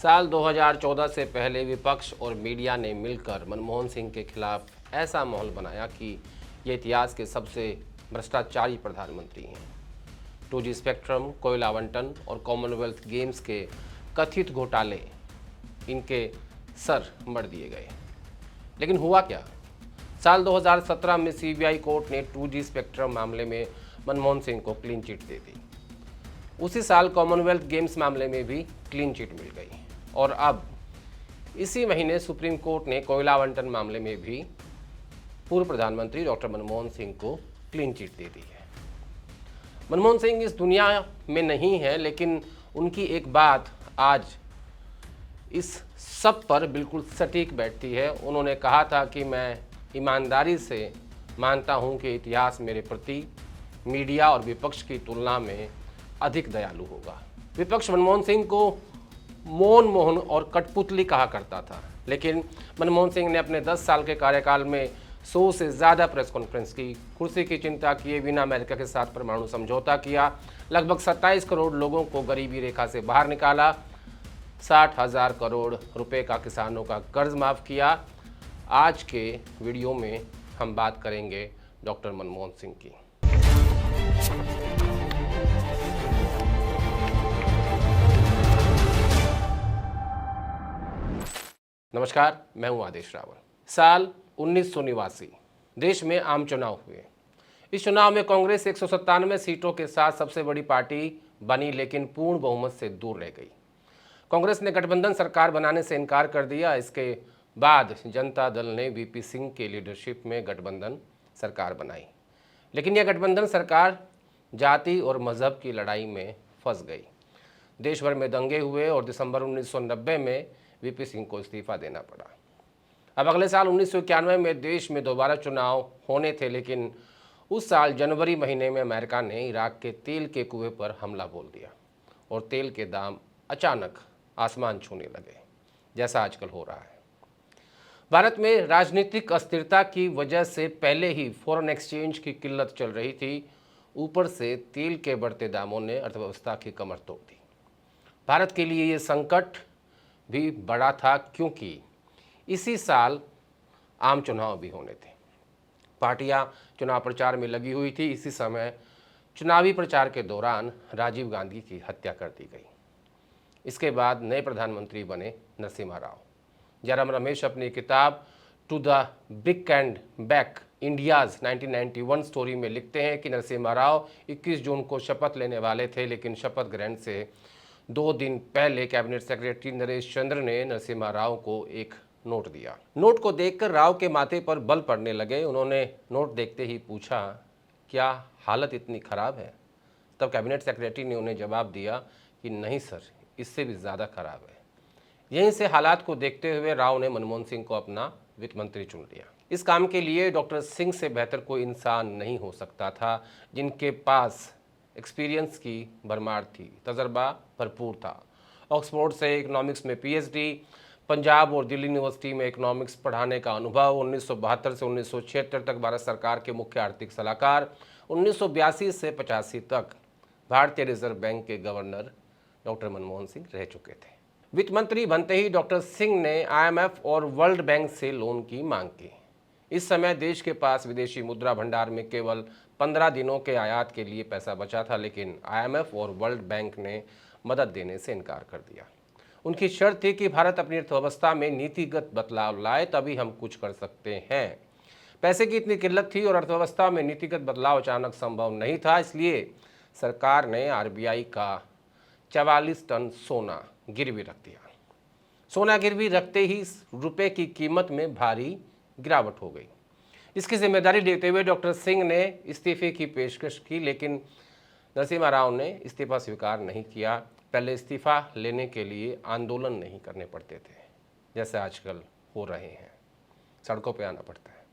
साल 2014 से पहले विपक्ष और मीडिया ने मिलकर मनमोहन सिंह के खिलाफ ऐसा माहौल बनाया कि ये इतिहास के सबसे भ्रष्टाचारी प्रधानमंत्री हैं। 2G स्पेक्ट्रम, कोयला आवंटन और कॉमनवेल्थ गेम्स के कथित घोटाले इनके सर मढ़ दिए गए। लेकिन हुआ क्या? साल 2017 में CBI कोर्ट ने 2G स्पेक्ट्रम मामले में मनमोहन सिंह को क्लीन चिट दे दी। उसी साल कॉमनवेल्थ गेम्स मामले में भी क्लीन चिट मिल गई और अब इसी महीने सुप्रीम कोर्ट ने कोयला आवंटन मामले में भी पूर्व प्रधानमंत्री डॉक्टर मनमोहन सिंह को क्लीन चिट दे दी है। मनमोहन सिंह इस दुनिया में नहीं है, लेकिन उनकी एक बात आज इस सब पर बिल्कुल सटीक बैठती है। उन्होंने कहा था कि मैं ईमानदारी से मानता हूं कि इतिहास मेरे प्रति मीडिया और विपक्ष की तुलना में अधिक दयालु होगा। विपक्ष मनमोहन सिंह को मौन मोहन और कठपुतली कहा करता था, लेकिन मनमोहन सिंह ने अपने 10 साल के कार्यकाल में 100 से ज़्यादा प्रेस कॉन्फ्रेंस की, कुर्सी की चिंता किए बिना अमेरिका के साथ परमाणु समझौता किया, लगभग 27 करोड़ लोगों को गरीबी रेखा से बाहर निकाला, 60,000 करोड़ रुपए का किसानों का कर्ज माफ़ किया। आज के वीडियो में हम बात करेंगे डॉक्टर मनमोहन सिंह की। नमस्कार, मैं हूं आदेश रावल। साल 1989 देश में आम चुनाव हुए। इस चुनाव में कांग्रेस 197 सीटों के साथ सबसे बड़ी पार्टी बनी, लेकिन पूर्ण बहुमत से दूर रह गई। कांग्रेस ने गठबंधन सरकार बनाने से इनकार कर दिया। इसके बाद जनता दल ने VP सिंह के लीडरशिप में गठबंधन सरकार बनाई, लेकिन यह गठबंधन सरकार जाति और मजहब की लड़ाई में फंस गई। देश भर में दंगे हुए और दिसंबर 1990 में VP सिंह को इस्तीफा देना पड़ा। अब अगले साल 1991 में देश में दोबारा चुनाव होने थे, लेकिन उस साल जनवरी महीने में अमेरिका ने इराक के तेल के कुएं पर हमला बोल दिया और तेल के दाम अचानक आसमान छूने लगे, जैसा आजकल हो रहा है। भारत में राजनीतिक अस्थिरता की वजह से पहले ही फॉरेन एक्सचेंज की किल्लत चल रही थी। ऊपर से तेल के बढ़ते दामों ने अर्थव्यवस्था की कमर तोड़ दी। भारत के लिए ये संकट भी बड़ा था, क्योंकि इसी साल आम चुनाव भी होने थे। पार्टियां चुनाव प्रचार में लगी हुई थी। इसी समय चुनावी प्रचार के दौरान राजीव गांधी की हत्या कर दी गई। इसके बाद नए प्रधानमंत्री बने नरसिम्हा राव। जयराम रमेश अपनी किताब to the brink and back India's 1991 story में लिखते हैं कि नरसिम्हा राव 21 जून को शपथ लेने वाले थे, लेकिन शपथ ग्रहण से 2 दिन पहले कैबिनेट सेक्रेटरी नरेश चंद्र ने नरसिम्हा राव को एक नोट दिया। नोट को देखकर राव के माथे पर बल पड़ने लगे। उन्होंने नोट देखते ही पूछा, क्या हालत इतनी खराब है? तब कैबिनेट सेक्रेटरी ने उन्हें जवाब दिया कि नहीं सर, इससे भी ज़्यादा खराब है। यहीं से हालात को देखते हुए राव ने मनमोहन सिंह को अपना वित्त मंत्री चुन लिया। इस काम के लिए डॉक्टर सिंह से बेहतर कोई इंसान नहीं हो सकता था, जिनके पास एक्सपीरियंस की भरमार थी, तजर्बा भरपूर था। ऑक्सफोर्ड से इकोनॉमिक्स में PhD, पंजाब और दिल्ली यूनिवर्सिटी में इकोनॉमिक्स पढ़ाने का अनुभव, 1972 से 1976 तक भारत सरकार के मुख्य आर्थिक सलाहकार, 1982 से 85 तक भारतीय रिजर्व बैंक के गवर्नर डॉक्टर मनमोहन सिंह रह चुके थे। वित्त मंत्री बनते ही डॉक्टर सिंह ने IMF और वर्ल्ड बैंक से लोन की मांग की। इस समय देश के पास विदेशी मुद्रा भंडार में केवल 15 दिनों के आयात के लिए पैसा बचा था, लेकिन IMF और वर्ल्ड बैंक ने मदद देने से इनकार कर दिया। उनकी शर्त थी कि भारत अपनी अर्थव्यवस्था में नीतिगत बदलाव लाए, तभी हम कुछ कर सकते हैं। पैसे की इतनी किल्लत थी और अर्थव्यवस्था में नीतिगत बदलाव अचानक संभव नहीं था, इसलिए सरकार ने RBI का 44 टन सोना गिरवी रख दिया। सोना गिरवी रखते ही रुपए की कीमत में भारी गिरावट हो गई। इसकी जिम्मेदारी लेते हुए डॉक्टर सिंह ने इस्तीफे की पेशकश की, लेकिन नरसिम्हा राव ने इस्तीफा स्वीकार नहीं किया। पहले इस्तीफा लेने के लिए आंदोलन नहीं करने पड़ते थे, जैसे आजकल हो रहे हैं, सड़कों पर आना पड़ता है।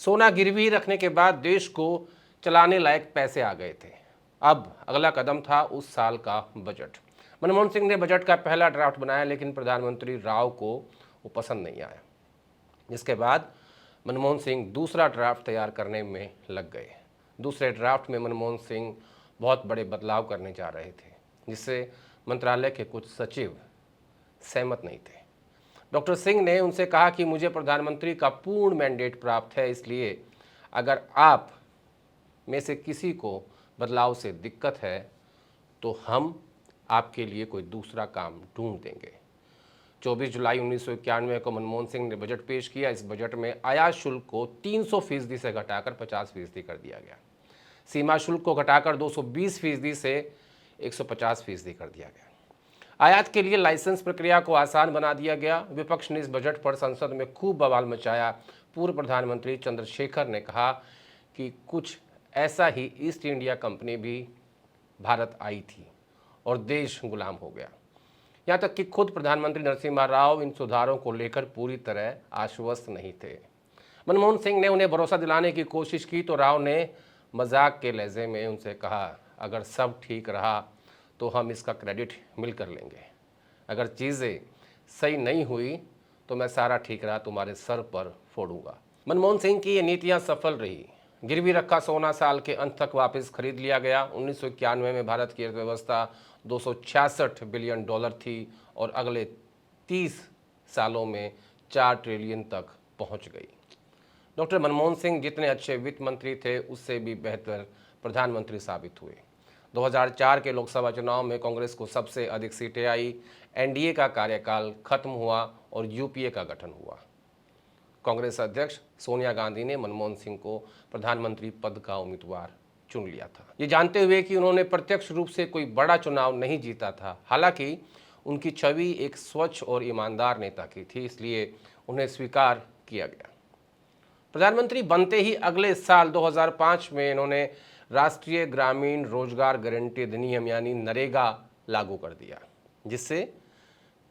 सोना गिरवी रखने के बाद देश को चलाने लायक पैसे आ गए थे। अब अगला कदम था उस साल का बजट। मनमोहन सिंह ने बजट का पहला ड्राफ्ट बनाया, लेकिन प्रधानमंत्री राव को वो पसंद नहीं आया। जिसके बाद मनमोहन सिंह दूसरा ड्राफ्ट तैयार करने में लग गए। दूसरे ड्राफ्ट में मनमोहन सिंह बहुत बड़े बदलाव करने जा रहे थे, जिससे मंत्रालय के कुछ सचिव सहमत नहीं थे। डॉक्टर सिंह ने उनसे कहा कि मुझे प्रधानमंत्री का पूर्ण मैंडेट प्राप्त है, इसलिए अगर आप में से किसी को बदलाव से दिक्कत है तो हम आपके लिए कोई दूसरा काम ढूंढ देंगे। 24 जुलाई 1991 को मनमोहन सिंह ने बजट पेश किया। इस बजट में आयात शुल्क को 300% से घटाकर 50% कर दिया गया। सीमा शुल्क को घटाकर 220% से 150% कर दिया गया। आयात के लिए लाइसेंस प्रक्रिया को आसान बना दिया गया। विपक्ष ने इस बजट पर संसद में खूब बवाल मचाया। पूर्व प्रधानमंत्री चंद्रशेखर ने कहा कि कुछ ऐसा ही ईस्ट इंडिया कंपनी भी भारत आई थी और देश गुलाम हो गया। यहाँ तक कि खुद प्रधानमंत्री नरसिम्हा राव इन सुधारों को लेकर पूरी तरह आश्वस्त नहीं थे। मनमोहन सिंह ने उन्हें भरोसा दिलाने की कोशिश की तो राव ने मजाक के लहजे में उनसे कहा, अगर सब ठीक रहा तो हम इसका क्रेडिट मिलकर लेंगे, अगर चीज़ें सही नहीं हुई तो मैं सारा ठीक रहा तुम्हारे सर पर फोड़ूंगा। मनमोहन सिंह की ये नीतियां सफल रही। गिरवी रखा सोना साल के अंत तक वापस खरीद लिया गया। 1991 में भारत की अर्थव्यवस्था 266 बिलियन डॉलर थी और अगले 30 सालों में 4 ट्रिलियन तक पहुंच गई। डॉक्टर मनमोहन सिंह जितने अच्छे वित्त मंत्री थे उससे भी बेहतर प्रधानमंत्री साबित हुए। 2004 के लोकसभा चुनाव में कांग्रेस को सबसे अधिक सीटें आई। एनडीए का कार्यकाल खत्म हुआ और यूपीए का गठन हुआ। कांग्रेस अध्यक्ष सोनिया गांधी ने मनमोहन सिंह को प्रधानमंत्री पद का उम्मीदवार चुन लिया था, ये जानते हुए कि उन्होंने प्रत्यक्ष रूप से कोई बड़ा चुनाव नहीं जीता था। हालांकि उनकी छवि एक स्वच्छ और ईमानदार नेता की थी, इसलिए उन्हें स्वीकार किया गया। प्रधानमंत्री बनते ही अगले साल 2005 में इन्होंने राष्ट्रीय ग्रामीण रोजगार गारंटी अधिनियम यानी नरेगा लागू कर दिया, जिससे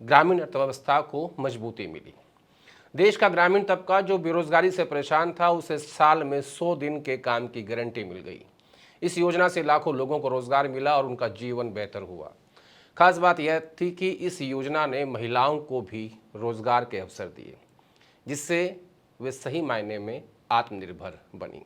ग्रामीण अर्थव्यवस्था को मजबूती मिली। देश का ग्रामीण तबका जो बेरोजगारी से परेशान था उसे साल में 100 दिन के काम की गारंटी मिल गई। इस योजना से लाखों लोगों को रोजगार मिला और उनका जीवन बेहतर हुआ। खास बात यह थी कि इस योजना ने महिलाओं को भी रोजगार के अवसर दिए, जिससे वे सही मायने में आत्मनिर्भर बनी।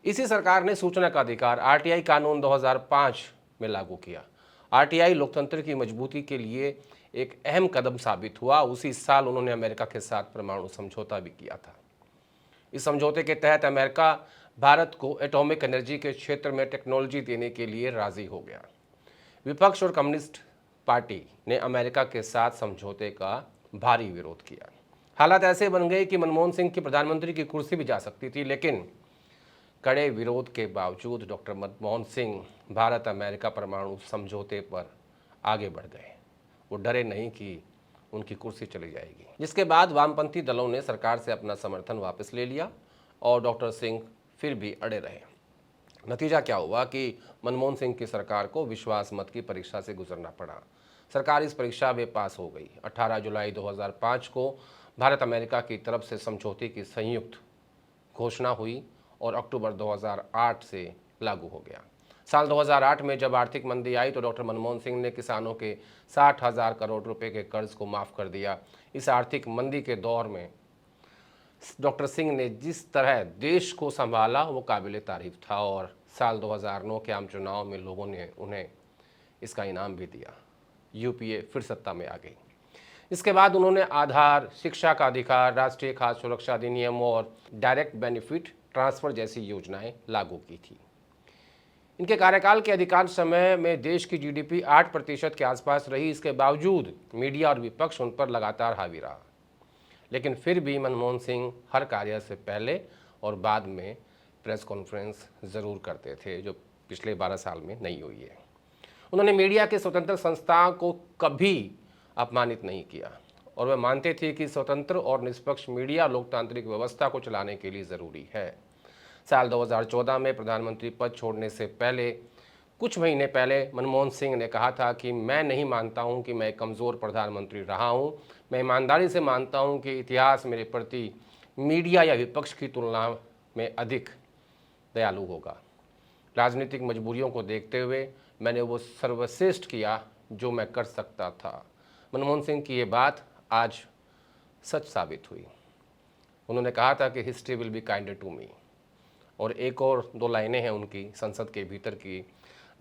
इसी सरकार ने सूचना का अधिकार आरटीआई कानून 2005 में लागू किया। आरटीआई लोकतंत्र की मजबूती के लिए एक अहम कदम साबित हुआ। उसी साल उन्होंने अमेरिका के साथ परमाणु समझौता भी किया था। इस समझौते के तहत अमेरिका भारत को एटॉमिक एनर्जी के क्षेत्र में टेक्नोलॉजी देने के लिए राजी हो गया। विपक्ष और कम्युनिस्ट पार्टी ने अमेरिका के साथ समझौते का भारी विरोध किया। हालात ऐसे बन गए कि मनमोहन सिंह की प्रधानमंत्री की कुर्सी भी जा सकती थी, लेकिन कड़े विरोध के बावजूद डॉक्टर मनमोहन सिंह भारत अमेरिका परमाणु समझौते पर आगे बढ़ गए। वो डरे नहीं कि उनकी कुर्सी चली जाएगी। जिसके बाद वामपंथी दलों ने सरकार से अपना समर्थन वापस ले लिया और डॉक्टर सिंह फिर भी अड़े रहे। नतीजा क्या हुआ कि मनमोहन सिंह की सरकार को विश्वास मत की परीक्षा से गुजरना पड़ा। सरकार इस परीक्षा में पास हो गई। 18 जुलाई 2005 को भारत अमेरिका की तरफ से समझौते की संयुक्त घोषणा हुई और अक्टूबर 2008 से लागू हो गया। साल 2008 में जब आर्थिक मंदी आई तो डॉक्टर मनमोहन सिंह ने किसानों के 60,000 करोड़ रुपए के कर्ज को माफ़ कर दिया। इस आर्थिक मंदी के दौर में डॉक्टर सिंह ने जिस तरह देश को संभाला वो काबिल तारीफ था और साल 2009 के आम चुनाव में लोगों ने उन्हें इसका इनाम भी दिया। यूपीए फिर सत्ता में आ गई। इसके बाद उन्होंने आधार, शिक्षा का अधिकार, राष्ट्रीय खाद्य सुरक्षा अधिनियम और डायरेक्ट बेनिफिट ट्रांसफ़र जैसी योजनाएं लागू की थी। इनके कार्यकाल के अधिकांश समय में देश की जीडीपी 8% के आसपास रही। इसके बावजूद मीडिया और विपक्ष उन पर लगातार हावी रहा, लेकिन फिर भी मनमोहन सिंह हर कार्य से पहले और बाद में प्रेस कॉन्फ्रेंस ज़रूर करते थे, जो पिछले 12 साल में नहीं हुई है। उन्होंने मीडिया के स्वतंत्र संस्थाओं को कभी अपमानित नहीं किया और वे मानते थे कि स्वतंत्र और निष्पक्ष मीडिया लोकतांत्रिक व्यवस्था को चलाने के लिए ज़रूरी है। साल 2014 में प्रधानमंत्री पद छोड़ने से पहले कुछ महीने पहले मनमोहन सिंह ने कहा था कि मैं नहीं मानता हूं कि मैं कमज़ोर प्रधानमंत्री रहा हूं। मैं ईमानदारी से मानता हूं कि इतिहास मेरे प्रति मीडिया या विपक्ष की तुलना में अधिक दयालु होगा। राजनीतिक मजबूरियों को देखते हुए मैंने वो सर्वश्रेष्ठ किया जो मैं कर सकता था। मनमोहन सिंह की ये बात आज सच साबित हुई। उन्होंने कहा था कि history will be kinder to me, और एक और 2 लाइनें हैं उनकी संसद के भीतर की,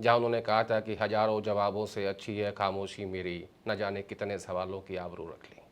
जहां उन्होंने कहा था कि हजारों जवाबों से अच्छी है खामोशी मेरी, न जाने कितने सवालों की आबरू रख ली।